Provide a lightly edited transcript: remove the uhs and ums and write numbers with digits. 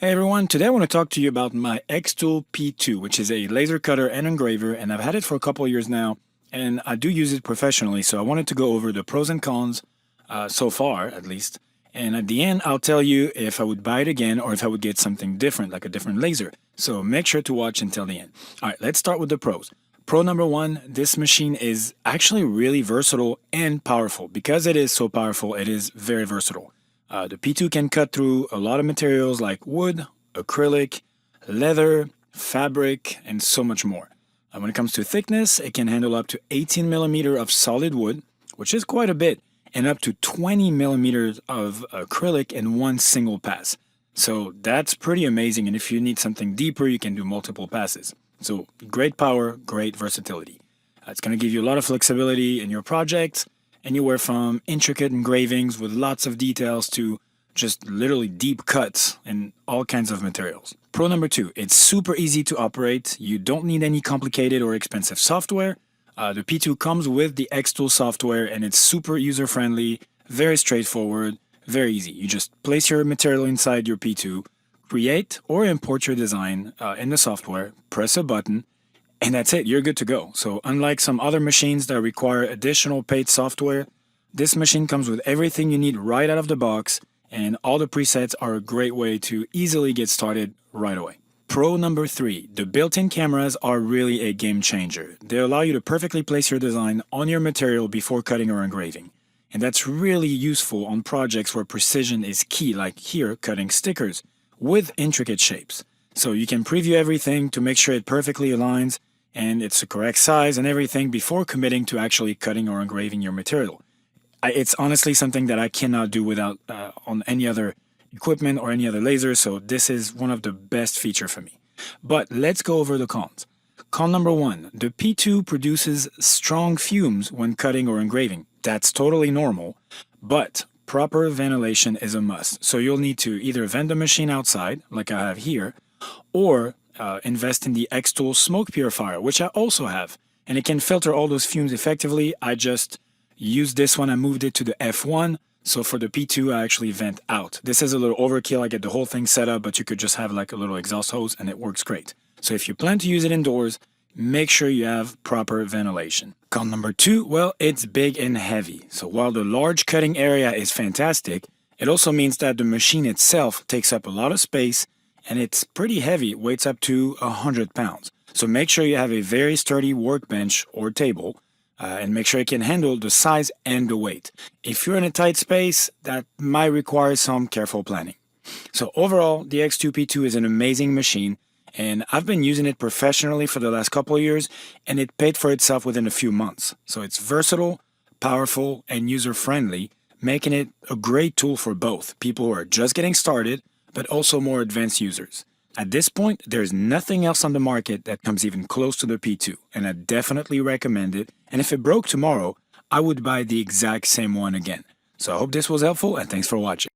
Hey everyone, today I want to talk to you about my xTool P2, which is a laser cutter and engraver, and I've had it for a couple of years now, and I do use it professionally, so I wanted to go over the pros and cons, so far at least, and at the end I'll tell you if I would buy it again or if I would get something different, like a different laser, so make sure to watch until the end. Alright, let's start with the pros. Pro number one, this machine is actually really versatile and powerful. Because it is so powerful, it is very versatile. The P2 can cut through a lot of materials like wood, acrylic, leather, fabric, and so much more. When it comes to thickness, it can handle up to 18 millimeters of solid wood, which is quite a bit, and up to 20 millimeters of acrylic in one single pass. So that's pretty amazing, and if you need something deeper, you can do multiple passes. So great power, great versatility. It's going to give you a lot of flexibility in your projects, anywhere from intricate engravings with lots of details to just literally deep cuts in all kinds of materials. Pro number two, it's super easy to operate. You don't need any complicated or expensive software. The P2 comes with the xTool software and it's super user-friendly, very straightforward, very easy. You just place your material inside your P2, create or import your design in the software, press a button, and that's it, you're good to go. So unlike some other machines that require additional paid software, this machine comes with everything you need right out of the box, and all the presets are a great way to easily get started right away. Pro number three, the built-in cameras are really a game changer. They allow you to perfectly place your design on your material before cutting or engraving. And that's really useful on projects where precision is key, like here, cutting stickers with intricate shapes. So you can preview everything to make sure it perfectly aligns and it's the correct size and everything before committing to actually cutting or engraving your material. It's honestly something that I cannot do without on any other equipment or any other laser, so this is one of the best features for me. But let's go over the cons. Con number one, the P2 produces strong fumes when cutting or engraving. That's totally normal, but proper ventilation is a must. So you'll need to either vent the machine outside, like I have here, or invest in the xTool smoke purifier, which I also have, and it can filter all those fumes effectively. I just used this one, I moved it to the F1, so for the P2 I actually vent out. This is a little overkill, I get the whole thing set up, but you could just have like a little exhaust hose and it works great. So if you plan to use it indoors, make sure you have proper ventilation. Con number two, well, it's big and heavy. So while the large cutting area is fantastic, it also means that the machine itself takes up a lot of space and it's pretty heavy, weighs up to 100 pounds. So make sure you have a very sturdy workbench or table and make sure it can handle the size and the weight. If you're in a tight space, that might require some careful planning. So overall, the xTool P2 is an amazing machine and I've been using it professionally for the last couple of years and it paid for itself within a few months. So it's versatile, powerful, and user-friendly, making it a great tool for both people who are just getting started but also more advanced users. At this point, there's nothing else on the market that comes even close to the P2, and I definitely recommend it, and if it broke tomorrow, I would buy the exact same one again. So I hope this was helpful, and thanks for watching.